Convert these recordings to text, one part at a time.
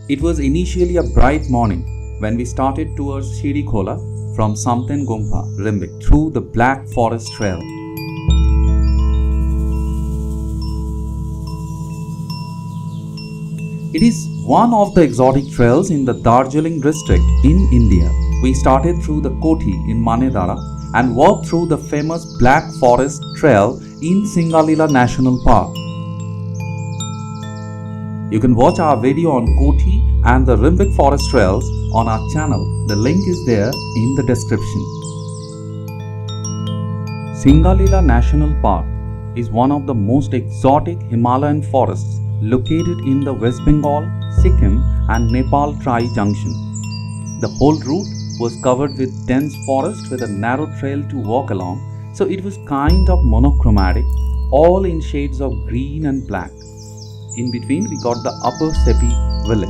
It was initially a bright morning when we started towards Sirikhola from Samtengongpa, Rimbick, through the Black Forest Trail. It is one of the exotic trails in the Darjeeling district in India. We started through the Koti in Manedara and walked through the famous Black Forest Trail in Singalila National Park. You can watch our video on Koti and the Rimbick Forest Trails on our channel. The link is there in the description. Singalila National Park is one of the most exotic Himalayan forests located in the West Bengal, Sikkim and Nepal tri-junction. The whole route was covered with dense forest with a narrow trail to walk along, so it was kind of monochromatic, all in shades of green and black. In between we got the Upper Sepi village.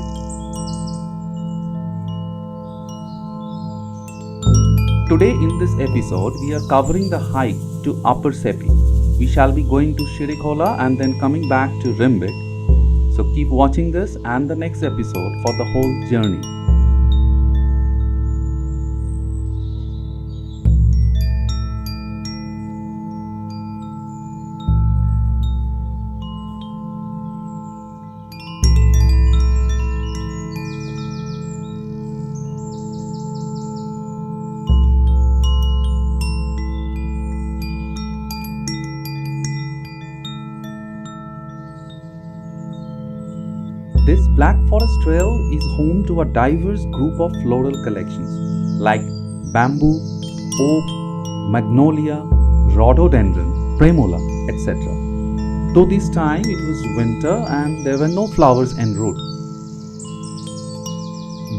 Today in this episode we are covering the hike to Upper Sepi. We shall be going to Sirikhola and then coming back to Rimbick. So keep watching this and the next episode for the whole journey. This Black Forest Trail is home to a diverse group of floral collections like bamboo, oak, magnolia, rhododendron, primula, etc. Though this time it was winter and there were no flowers en route.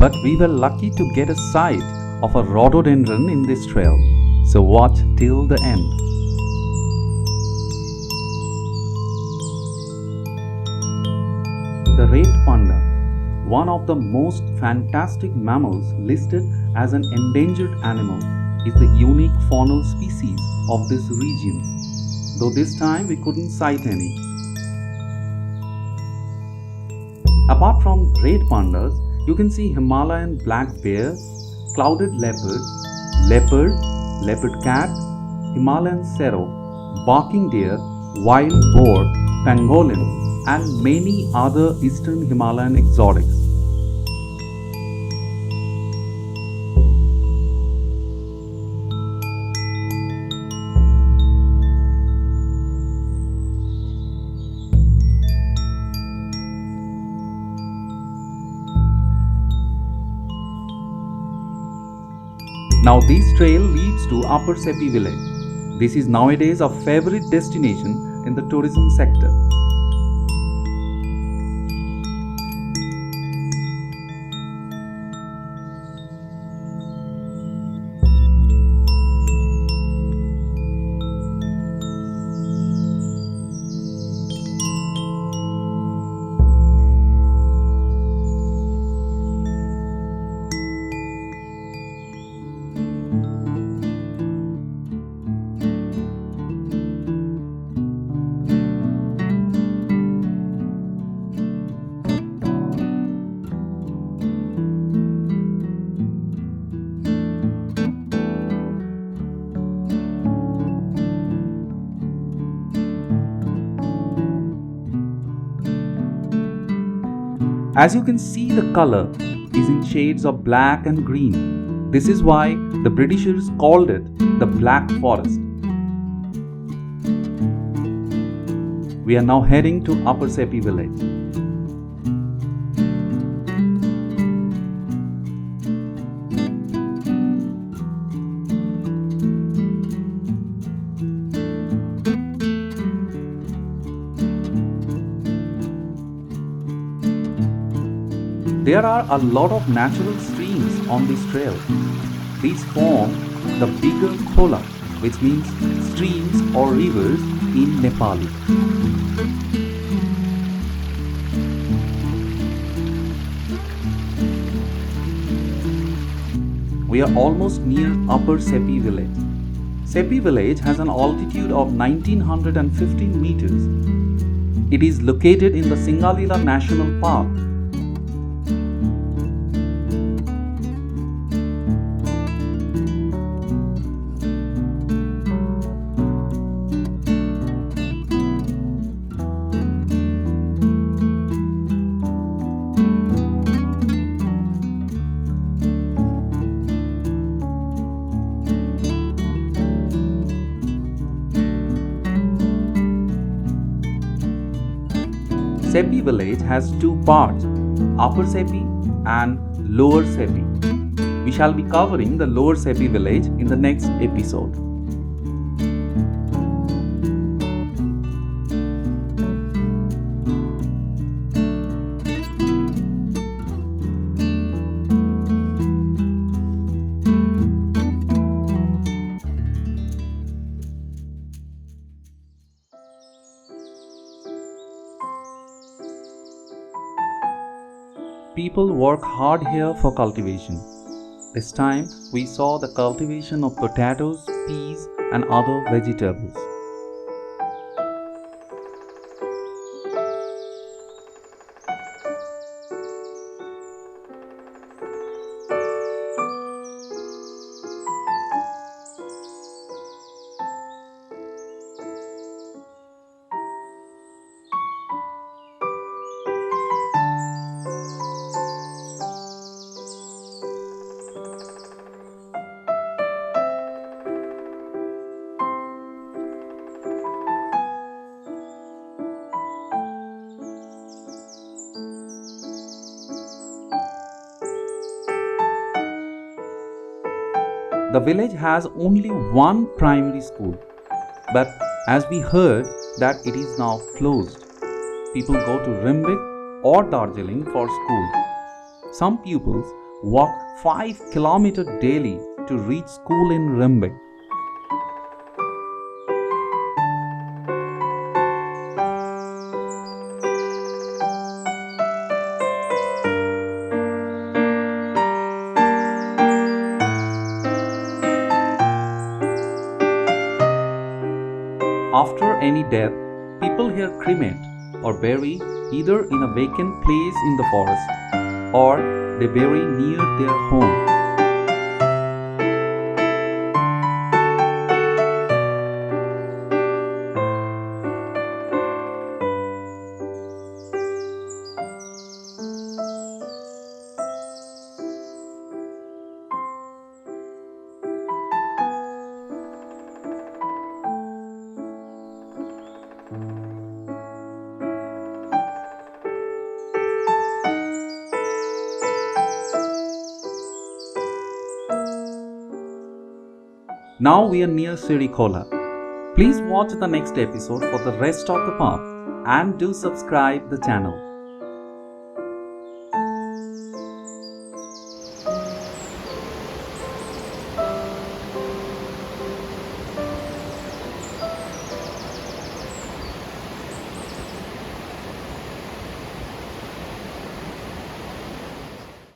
But we were lucky to get a sight of a rhododendron in this trail, so watch till the end. The Red Panda, one of the most fantastic mammals listed as an endangered animal, is the unique faunal species of this region, though this time we couldn't sight any. Apart from red pandas, you can see Himalayan black bear, clouded leopard, leopard cat, Himalayan serow, barking deer, wild boar, pangolin, and many other eastern Himalayan exotics. Now this trail leads to Upper Sepi village. This is nowadays a favorite destination in the tourism sector. As you can see, the color is in shades of black and green. This is why the Britishers called it the Black Forest. We are now heading to Upper Sepi village. There are a lot of natural streams on this trail. These form the bigger Khola, which means streams or rivers in Nepali. We are almost near Upper Sepi village. Sepi village has an altitude of 1915 meters. It is located in the Singalila National Park. Sepi village has two parts, Upper Sepi and Lower Sepi. We shall be covering the Lower Sepi village in the next episode. People work hard here for cultivation. This time we saw the cultivation of potatoes, peas and other vegetables. The village has only one primary school, but as we heard that it is now closed. People go to Rimbick or Darjeeling for school. Some pupils walk 5 kilometers daily to reach school in Rimbick. After any death, people here cremate or bury either in a vacant place in the forest or they bury near their home. Now we are near Sirikhola. Please watch the next episode for the rest of the path and do subscribe the channel.